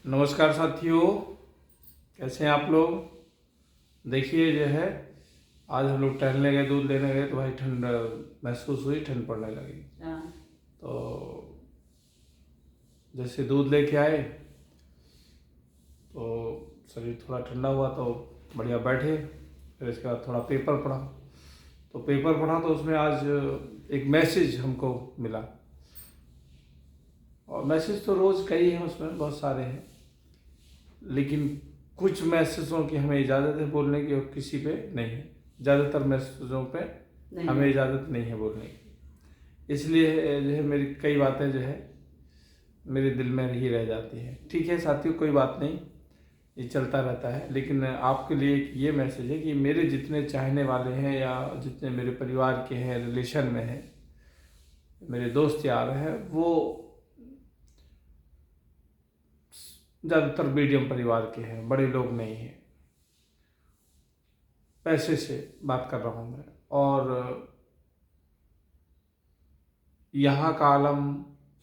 नमस्कार साथियों, कैसे हैं आप लोग। देखिए जो है, आज हम लोग टहलने गए, दूध लेने गए तो भाई ठंड महसूस हुई, ठंड पड़ने लगी। तो जैसे दूध लेके आए तो शरीर थोड़ा ठंडा हुआ तो बढ़िया बैठे। फिर इसके बाद थोड़ा पेपर पढ़ा, तो पेपर पढ़ा तो उसमें आज एक मैसेज हमको मिला। और मैसेज तो रोज़ कई हैं, उसमें बहुत सारे हैं, लेकिन कुछ मैसेजों की हमें इजाज़त है बोलने की और किसी पे नहीं है। ज़्यादातर मैसेजों पे हमें इजाज़त नहीं है बोलने की, इसलिए जो है मेरी कई बातें जो है मेरे दिल में ही रह जाती हैं। ठीक है साथियों, कोई बात नहीं, ये चलता रहता है। लेकिन आपके लिए एक ये मैसेज है कि मेरे जितने चाहने वाले हैं या जितने मेरे परिवार के हैं, रिलेशन में हैं, मेरे दोस्त यार हैं, वो ज़्यादातर मीडियम परिवार के हैं, बड़े लोग नहीं हैं। पैसे से बात कर रहा हूँ मैं। और यहाँ का आलम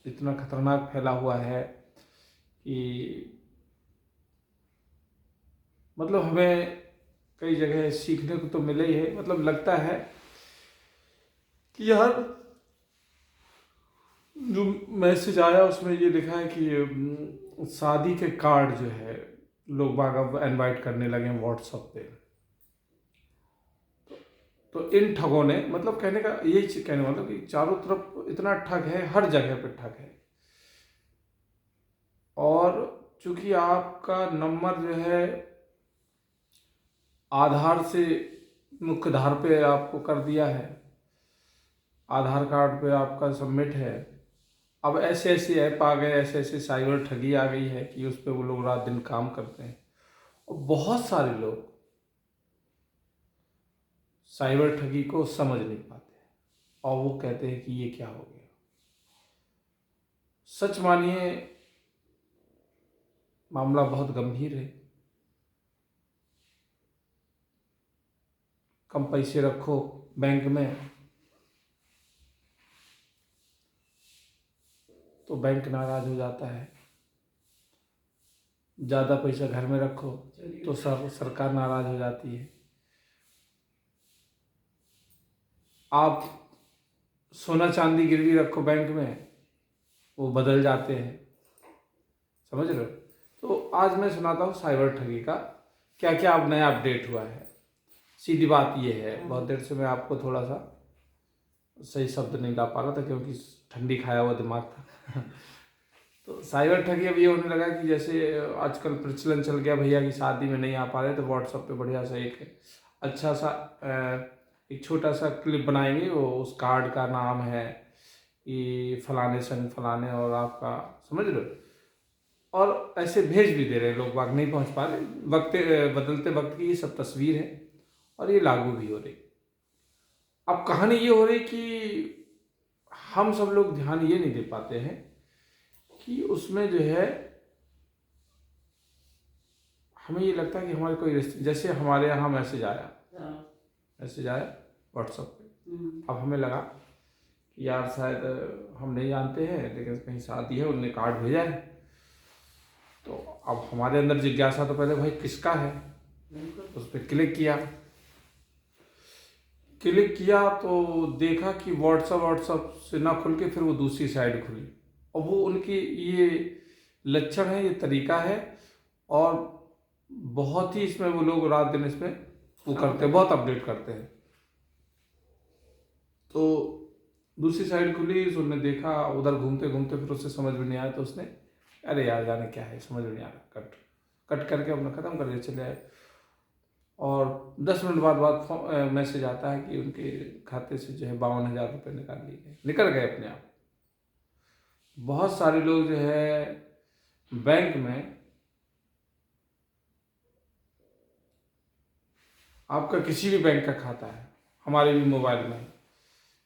इतना खतरनाक फैला हुआ है कि मतलब हमें कई जगह सीखने को तो मिले ही है। मतलब लगता है कि यार, जो मैसेज आया उसमें ये लिखा है कि शादी के कार्ड जो है लोग बाग अब इनवाइट करने लगे हैं व्हाट्सएप पे। तो इन ठगों ने, मतलब कहने का यही कहने मतलब कि चारों तरफ इतना ठग है, हर जगह पे ठग है। और चूंकि आपका नंबर जो है आधार से मुख्य धार पे आपको कर दिया है, आधार कार्ड पे आपका सबमिट है। अब ऐसे ऐसे ऐप आ गए, ऐसे ऐसे साइबर ठगी आ गई है कि उस पर वो लोग रात दिन काम करते हैं। और बहुत सारे लोग साइबर ठगी को समझ नहीं पाते और वो कहते हैं कि ये क्या हो गया। सच मानिए, मामला बहुत गंभीर है। कम पैसे रखो बैंक में तो बैंक नाराज हो जाता है, ज़्यादा पैसा घर में रखो तो सरकार नाराज हो जाती है। आप सोना चांदी गिरवी रखो बैंक में, वो बदल जाते हैं, समझ रहे हो। तो आज मैं सुनाता हूँ साइबर ठगी का क्या क्या अब नया अपडेट हुआ है। सीधी बात ये है, बहुत देर से मैं आपको थोड़ा सा सही शब्द नहीं ला पा रहा था क्योंकि ठंडी खाया हुआ दिमाग था। तो साइबर ठगी अब ये होने लगा कि जैसे आजकल प्रचलन चल गया, भैया की शादी में नहीं आ पा रहे तो व्हाट्सएप पे बढ़िया सा एक अच्छा सा एक छोटा सा क्लिप बनाएंगे। वो उस कार्ड का नाम है कि फलाने सन फलाने और आपका, समझ लो। और ऐसे भेज भी दे रहे हैं लोग, बाग नहीं पहुंच पा रहे। वक्त बदलते वक्त की ये सब तस्वीर है और ये लागू भी हो रही। अब कहानी ये हो रही कि हम सब लोग ध्यान ये नहीं दे पाते हैं कि उसमें जो है हमें ये लगता है कि हमारे कोई रिश्ते, जैसे हमारे यहाँ मैसेज आया व्हाट्सएप पे। अब हमें लगा कि यार शायद हम नहीं जानते हैं लेकिन कहीं शादी है, उनने कार्ड भेजा है। तो अब हमारे अंदर जिज्ञासा तो पहले भाई किसका है, उस पर क्लिक किया तो देखा कि व्हाट्सएप से ना खुल के फिर वो दूसरी साइड खुली। और वो उनकी ये लक्षण है, ये तरीका है। और बहुत ही इसमें वो लोग रात दिन इसमें वो करते हैं, बहुत अपडेट करते हैं। तो दूसरी साइड खुली, उसने देखा, उधर घूमते घूमते फिर उसे समझ में नहीं आया तो उसने, अरे यार जाने क्या है, समझ में नहीं आ रहा, कट करके अपना ख़त्म कर दिया, चले आए। और 10 मिनट बाद मैसेज आता है कि उनके खाते से जो है 52,000 रुपये निकल गए अपने आप। बहुत सारे लोग जो है बैंक में, आपका किसी भी बैंक का खाता है, हमारे भी मोबाइल में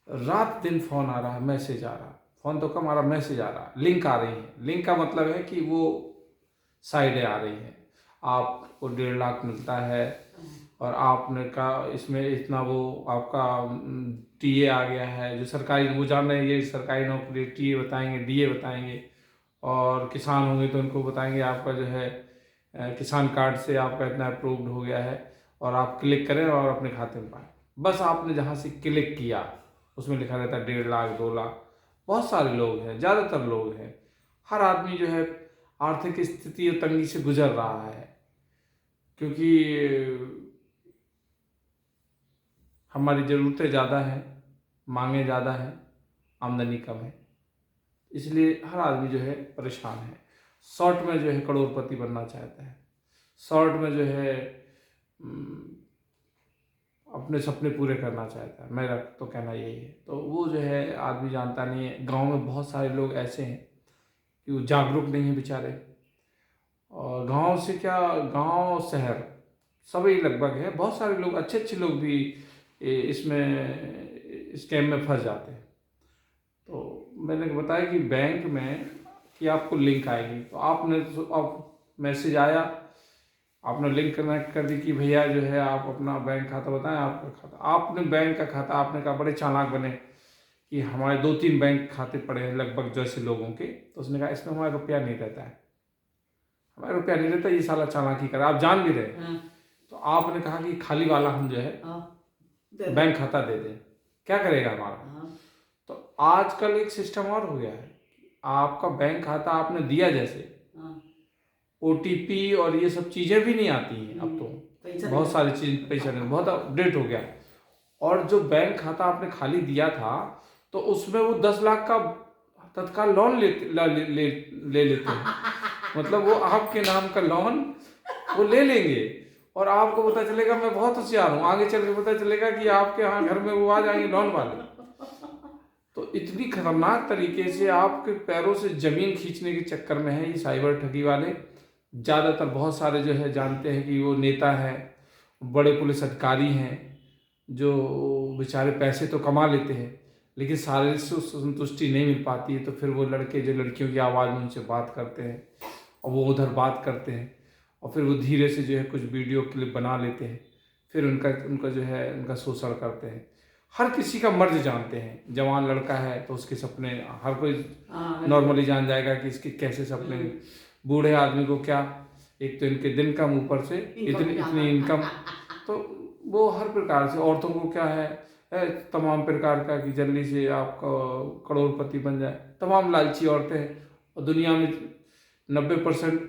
रात दिन फ़ोन आ रहा है, मैसेज आ रहा है, फ़ोन तो कम आ रहा, मैसेज आ रहा, लिंक आ रही है। लिंक का मतलब है कि वो साइडें आ रही हैं, आपको 1.5 लाख मिलता है और आपने का इसमें इतना वो आपका टीए आ गया है, जो सरकारी, वो जान रहे हैं ये सरकारी नौकरी, टीए बताएंगे, डीए बताएंगे। और किसान होंगे तो उनको बताएंगे आपका जो है किसान कार्ड से आपका इतना अप्रूव्ड हो गया है और आप क्लिक करें और अपने खाते में पाएँ। बस आपने जहाँ से क्लिक किया उसमें लिखा रहता है 1.5 लाख 2 लाख। बहुत सारे लोग हैं, ज़्यादातर लोग हैं, हर आदमी जो है आर्थिक स्थिति और तंगी से गुजर रहा है, क्योंकि हमारी ज़रूरतें ज़्यादा हैं, मांगें ज़्यादा हैं, आमदनी कम है, इसलिए हर आदमी जो है परेशान है। शॉर्ट में जो है करोड़पति बनना चाहता है, शॉर्ट में जो है अपने सपने पूरे करना चाहता है। मेरा तो कहना यही है। तो वो जो है आदमी जानता नहीं है। गांव में बहुत सारे लोग ऐसे हैं कि वो जागरूक नहीं है बेचारे, और गांव से क्या, गांव शहर सभी लगभग है, बहुत सारे लोग अच्छे अच्छे लोग भी इसमें स्कैम में फंस जाते हैं। तो मैंने बताया कि बैंक में कि आपको लिंक आएगी, तो आपने आप मैसेज आया, आपने लिंक कनेक्ट कर दी कि भैया जो है आप अपना बैंक खाता बताएं, आपका खाता, आपने बैंक का खाता, आपने कहा बड़े चालाक बने कि हमारे 2-3 बैंक खाते पड़े हैं लगभग जैसे लोगों के, तो उसने कहा इसमें हमारा रुपया नहीं रहता है, हमारा रुपया नहीं रहता, ये साला चालाकी कर, आप जान भी रहे। तो आपने कहा कि खाली वाला हम जो है बैंक खाता दे दें, क्या करेगा हमारा। तो आजकल एक सिस्टम और हो गया है, आपका बैंक खाता आपने दिया जैसे OTP और ये सब चीज़ें भी नहीं आती हैं अब तो, बहुत सारी चीज पैसा नहीं, बहुत अपडेट हो गया है। और जो बैंक खाता आपने खाली दिया था तो उसमें वो 10 लाख का तत्काल लोन ले लेते हैं। मतलब वो आपके नाम का लोन वो ले लेंगे और आपको पता चलेगा मैं बहुत होशियार हूँ, आगे चल के पता चलेगा कि आपके यहाँ घर में वो आ जाएंगे लोन वाले। तो इतनी खतरनाक तरीके से आपके पैरों से जमीन खींचने के चक्कर में है ये साइबर ठगी वाले। ज़्यादातर बहुत सारे जो है जानते हैं कि वो नेता हैं, बड़े पुलिस अधिकारी हैं, जो बेचारे पैसे तो कमा लेते हैं लेकिन शारीरिक संतुष्टि नहीं मिल पाती है, तो फिर वो लड़के जो लड़कियों की आवाज़ में उनसे बात करते हैं और वो उधर बात करते हैं और फिर वो धीरे से जो है कुछ वीडियो क्लिप बना लेते हैं, फिर उनका जो है उनका शोषण करते हैं। हर किसी का मर्ज जानते हैं, जवान लड़का है तो उसके सपने हर कोई नॉर्मली जान जाएगा कि इसके कैसे सपने, बूढ़े आदमी को क्या, एक तो इनके दिन कम, ऊपर से इतनी इनकम, तो वो हर प्रकार से, औरतों को क्या है तमाम प्रकार का कि जल्दी से आप करोड़पति बन जाए, तमाम लालची औरतें हैं और दुनिया में 90%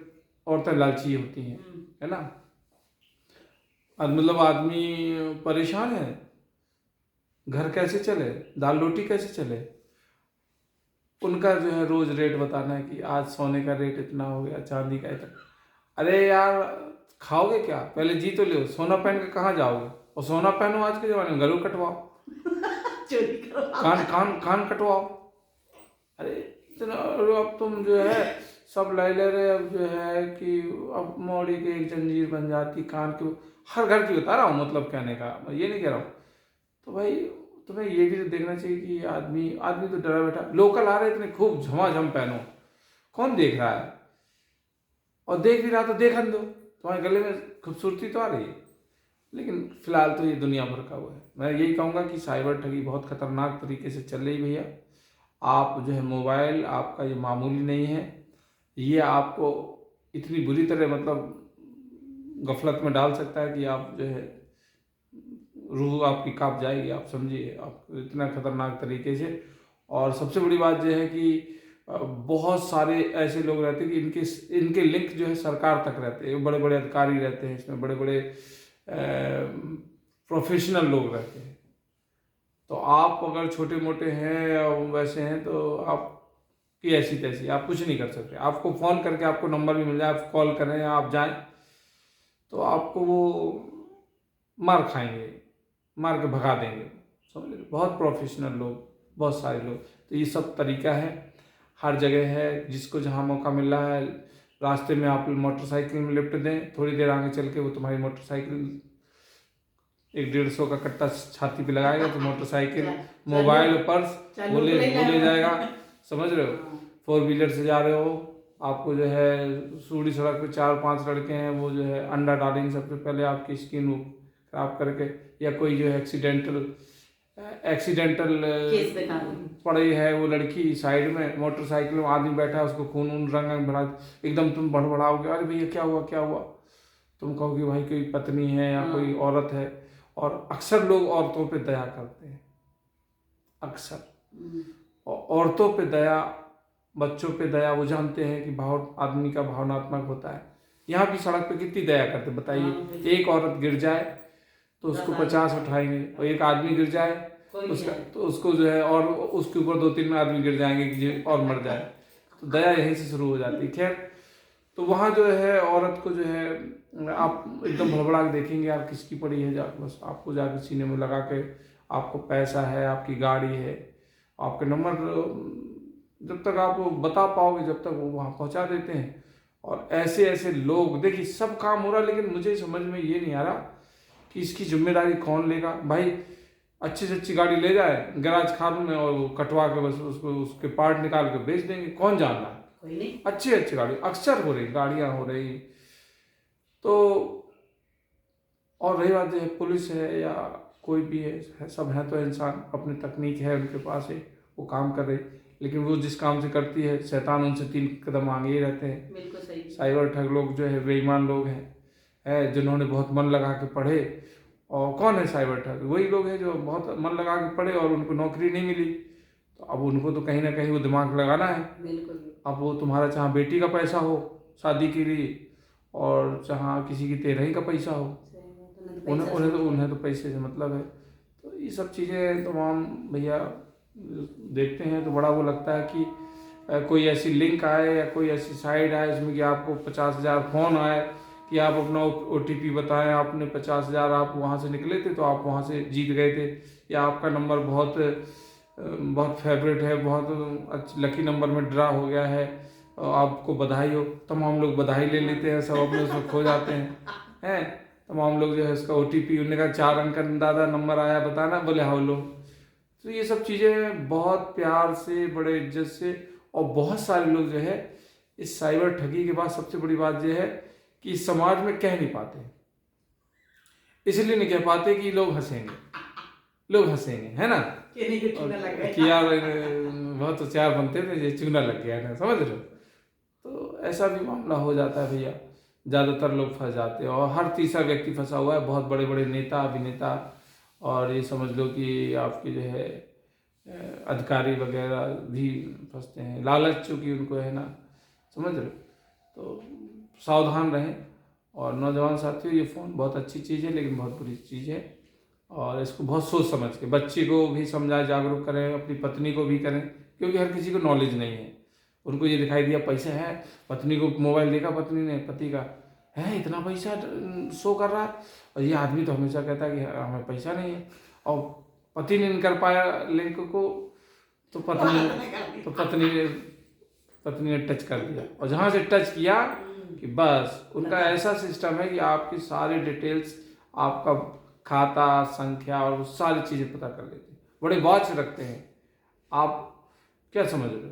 औरतें लालची होती हैं, है ना। मतलब आदमी परेशान है, घर कैसे चले, दाल रोटी कैसे चले, उनका जो है रोज रेट बताना है कि आज सोने का रेट इतना हो गया, चांदी का इतना। अरे यार खाओगे क्या, पहले जी तो लो, सोना पहन के कहाँ जाओगे, और सोना पहनो आज के जमाने में गलू कटवाओ, चोरी करो, कान कटवाओ। अरे इतना अब तुम जो है सब ले रहे, अब जो है कि अब मोड़ी की एक जंजीर बन जाती कान की, हर घर की बता रहा हूँ, मतलब कहने का मैं ये नहीं कह रहा हूँ। तो भाई तुम्हें ये भी तो देखना चाहिए कि आदमी तो डरा बैठा, लोकल आ रहे इतने खूब झमाझम पहनो, कौन देख रहा है, और देख भी रहा तो देखन दो, तुम्हारे गले में खूबसूरती तो आ रही है। लेकिन फिलहाल तो ये दुनिया भर का हुआ है। मैं यही कहूँगा कि साइबर ठगी बहुत खतरनाक तरीके से चल रही भैया। आप जो है मोबाइल आपका ये मामूली नहीं है, ये आपको इतनी बुरी तरह मतलब गफलत में डाल सकता है कि आप जो है रूह आपकी कांप जाएगी, आप समझिए, आप इतना खतरनाक तरीके से। और सबसे बड़ी बात यह है कि बहुत सारे ऐसे लोग रहते हैं कि इनके लिंक जो है सरकार तक रहते हैं, बड़े बड़े अधिकारी रहते हैं इसमें, बड़े बड़े प्रोफेशनल लोग रहते हैं। तो आप अगर छोटे मोटे हैं या वैसे हैं तो आपकी ऐसी तैसी, आप कुछ नहीं कर सकते। आपको फ़ोन करके आपको नंबर भी मिल जाए, आप कॉल करें, आप जाएं तो आपको वो मार खाएंगे, मार के भगा देंगे, समझ। बहुत प्रोफेशनल लोग, बहुत सारे लोग, तो ये सब तरीका है, हर जगह है। जिसको जहाँ मौका मिल रहा है, रास्ते में आप मोटरसाइकिल में लिफ्ट दें, थोड़ी देर आगे चल के वो तुम्हारी मोटरसाइकिल 100-150 का कट्टा छाती पे लगाएगा तो मोटरसाइकिल, मोबाइल, पर्स वो ले जाएगा, समझ रहे हो। 4 व्हीलर से जा रहे हो, आपको जो है सूढ़ी सड़क पे 4-5 लड़के हैं, वो जो है अंडा डालेंगे सबसे पहले आपकी स्किन खराब करके, या कोई जो है एक्सीडेंटल एक्सीडेंटल पड़ी है वो लड़की साइड में, मोटरसाइकिल में आदमी बैठा है, उसको खून उन रंग भरा, एकदम तुम बड़बड़ाओगे, अरे भैया क्या हुआ क्या हुआ, तुम कहोगे भाई कोई पत्नी है या कोई औरत है। और अक्सर लोग औरतों पे दया करते हैं, अक्सर औरतों पे दया, बच्चों पे दया, वो जानते हैं कि भाव आदमी का भावनात्मक होता है। यहाँ भी सड़क पे कितनी दया करते बताइए, एक औरत गिर जाए तो उसको 50 उठाएंगे, और एक आदमी गिर जाए उसका तो उसको जो है और उसके ऊपर 2-3 आदमी गिर जाएंगे कि और मर जाए। तो दया यहीं से शुरू हो जाती है। खैर, तो वहाँ जो है औरत को जो है आप एकदम भड़बड़ा के देखेंगे यार किसकी पड़ी है, जा बस आपको जाके सीने में लगा के, आपको पैसा है, आपकी गाड़ी है, आपके नंबर जब तक आप बता पाओगे जब तक वो वहाँ पहुँचा देते हैं। और ऐसे ऐसे लोग, देखिए सब काम हो रहा है, लेकिन मुझे समझ में ये नहीं आ रहा कि इसकी जिम्मेदारी कौन लेगा। भाई अच्छी से अच्छी गाड़ी ले जाए गैराज खान में और वो कटवा के बस उसको उसके पार्ट निकाल के बेच देंगे, कौन जान रहा है। कोई नहीं, अच्छी अच्छी गाड़ी अक्सर हो रही, गाड़ियाँ हो रही। तो और रही बात है पुलिस है या कोई भी है, सब हैं तो इंसान, अपनी तकनीक है उनके पास है, वो काम कर रहे, लेकिन वो जिस काम से करती है शैतान उनसे 3 कदम आगे ही रहते हैं। बिल्कुल सही। साइबर ठग लोग जो है बेईमान लोग हैं जिन्होंने बहुत मन लगा के पढ़े। और कौन है साइबर ठग? वही लोग हैं जो बहुत मन लगा के पढ़े और उनको नौकरी नहीं मिली, तो अब उनको तो कहीं ना कहीं वो दिमाग लगाना है। बिल्कुल। अब वो तुम्हारा चाहे बेटी का पैसा हो शादी के लिए और चाहे किसी की 13वीं का पैसा हो, उन्हें तो पैसे से मतलब है। तो ये सब चीज़ें तमाम भैया देखते हैं तो बड़ा वो लगता है कि कोई ऐसी लिंक आए या कोई ऐसी साइट आए जिसमें कि आपको 50,000 फ़ोन आए कि आप अपना OTP बताएं, आपने 50,000 आप वहाँ से निकले थे तो आप वहाँ से जीत गए थे, या आपका नंबर बहुत फेवरेट है, बहुत लकी नंबर में ड्रा हो गया है, आपको बधाई हो। तमाम लोग बधाई ले लेते हैं, सब अपने उसमें खो जाते हैं। तमाम लोग जो है उसका OTP, उन्होंने कहा 4 अंक का दादा नंबर आया बताना, बोले हाँ लो। तो ये सब चीज़ें बहुत प्यार से, बड़े इज्जत से, और बहुत सारे लोग जो है इस साइबर ठगी के बाद सबसे बड़ी बात यह है कि समाज में कह नहीं पाते, इसलिए नहीं कह पाते कि लोग हंसेंगे, है ना, कि यार बहुत होशियार बनते थे, ये चूना लग गया ना, समझ रहे हो। तो ऐसा भी मामला हो जाता है भैया, ज़्यादातर लोग फंस जाते हैं और हर तीसरा व्यक्ति फंसा हुआ है, बहुत बड़े बड़े नेता अभिनेता, और ये समझ लो कि आपके जो है अधिकारी वगैरह भी फंसते हैं, लालच चूँकि उनको है ना, समझ रहे हो। तो सावधान रहें। और नौजवान साथियों, ये फ़ोन बहुत अच्छी चीज़ है लेकिन बहुत बुरी चीज़ है, और इसको बहुत सोच समझ के बच्चे को भी समझाएं, जागरूक करें, अपनी पत्नी को भी करें, क्योंकि हर किसी को नॉलेज नहीं है। उनको ये दिखाई दिया पैसा है, पत्नी को मोबाइल देखा पत्नी ने, पति का है इतना पैसा शो कर रहा है, और ये आदमी तो हमेशा कहता है कि हमें पैसा नहीं है, और पति ने नहीं कर पाया लिंक को, तो पत्नी ने टच कर दिया, और जहाँ से टच किया कि बस उनका ऐसा सिस्टम है कि आपकी सारी डिटेल्स, आपका खाता संख्या और वो सारी चीज़ें पता कर लेते हैं, बड़े वॉच रखते हैं। आप क्या समझ रहे हो,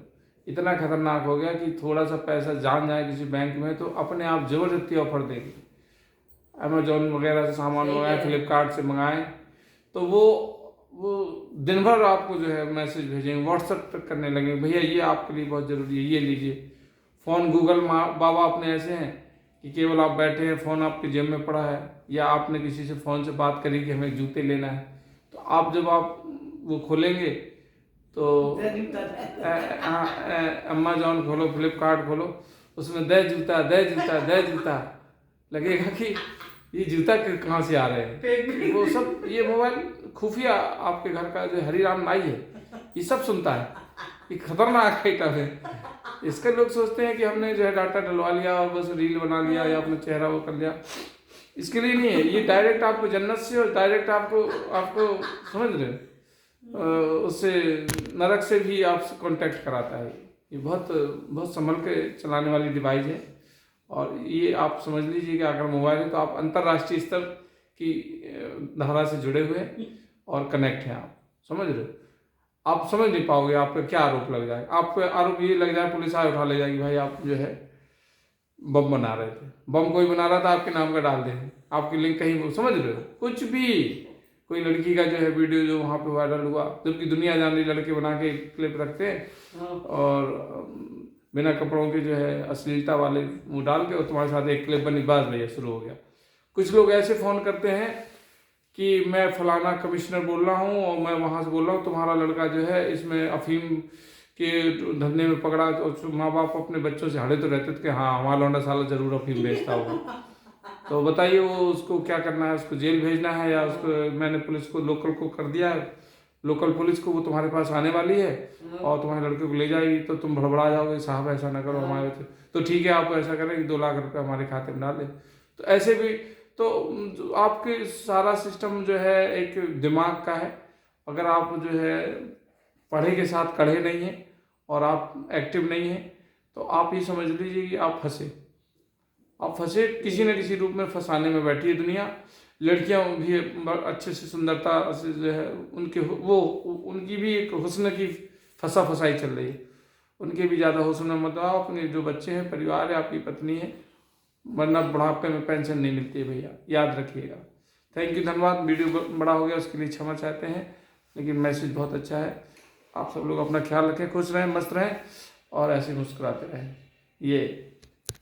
इतना खतरनाक हो गया कि थोड़ा सा पैसा जान जाए किसी बैंक में तो अपने आप जबरदस्ती ऑफर देगी। अमेजोन वगैरह से सामान मंगाए, फ्लिपकार्ट से मंगाएं, तो वो दिन भर आपको जो है मैसेज भेजेंगे, व्हाट्सएप तक करने लगेंगे, भैया ये आपके लिए बहुत ज़रूरी है, ये लीजिए फ़ोन। गूगल बाबा अपने ऐसे हैं कि केवल आप बैठे हैं, फ़ोन आपके जेब में पड़ा है, या आपने किसी से फ़ोन से बात करी कि हमें जूते लेना है, तो आप जब आप वो खोलेंगे तो अमेजोन खोलो, फ्लिपकार्ट खोलो, उसमें दे जूता लगेगा कि ये जूता कहाँ से आ रहे हैं। वो सब ये मोबाइल खुफिया आपके घर का जो हरिराम नाई है, ये सब सुनता है, ये खतरनाक आइटम है। इसके लोग सोचते हैं कि हमने जो है डाटा डलवा लिया और बस रील बना लिया या अपना चेहरा वो कर लिया, इसके लिए नहीं है। ये डायरेक्ट आपको जन्नत से और डायरेक्ट आपको समझ रहे उससे नरक से भी आपसे कांटेक्ट कराता है। ये बहुत संभल के चलाने वाली डिवाइस है, और ये आप समझ लीजिए कि अगर मोबाइल है तो आप अंतर्राष्ट्रीय स्तर की धारा से जुड़े हुए हैं और कनेक्ट हैं, आप समझ रहे हो। आप समझ नहीं पाओगे आप पे क्या आरोप लग जाएगा। आप पे आरोप ये लग जाए, पुलिस आए उठा ले जाएगी, भाई आप जो है बम बना रहे थे, बम कोई बना रहा था आपके नाम का डाल देंगे, आपकी लिंक कहीं, समझ रहे हो, कुछ कोई लड़की का जो है वीडियो जो वहाँ पे वायरल हुआ, जबकि दुनिया जान रही लड़के बना के क्लिप रखते हैं और बिना कपड़ों के जो है अश्लीलता वाले वो डाल के और तुम्हारे साथ एक क्लिप बनी, बस भैया शुरू हो गया। कुछ लोग ऐसे फ़ोन करते हैं कि मैं फलाना कमिश्नर बोल रहा हूँ और मैं वहाँ से बोल रहा हूँ, तुम्हारा लड़का जो है इसमें अफीम के धंधे में पकड़ा। तो माँ बाप अपने बच्चों से हड़े तो रहते थे कि हाँ हमारा लौंडा साला जरूर अफीम बेचता होगा। तो बताइए वो उसको क्या करना है, उसको जेल भेजना है या उसको मैंने पुलिस को लोकल को कर दिया है, लोकल पुलिस को वो तुम्हारे पास आने वाली है और तुम्हारे लड़के को ले जाएगी, तो तुम भड़बड़ा जाओगे साहब ऐसा ना करो हमारे बच्चे। तो ठीक है आप ऐसा करें कि 2 लाख रुपये हमारे खाते में डाल दें। तो ऐसे भी तो आपके सारा सिस्टम जो है एक दिमाग का है। अगर आप जो है पढ़े के साथ कढ़े नहीं हैं और आप एक्टिव नहीं हैं तो आप ये समझ लीजिए कि आप फंसे किसी न किसी रूप में फंसाने में बैठी है दुनिया। लड़कियां भी अच्छे से सुंदरता से जो है उनकी भी एक हुस्न की फंसाई चल रही है। उनके भी ज़्यादा हुस्न में मत आओ, अपने जो बच्चे हैं, परिवार है, आपकी पत्नी है, वरना बुढ़ापे में पेंशन नहीं मिलती है भैया, याद रखिएगा। थैंक यू, धन्यवाद। वीडियो बड़ा हो गया उसके लिए क्षमा चाहते हैं, लेकिन मैसेज बहुत अच्छा है। आप सब लोग अपना ख्याल रखें, खुश रहें, मस्त रहें और ऐसे मुस्कुराते रहें। ये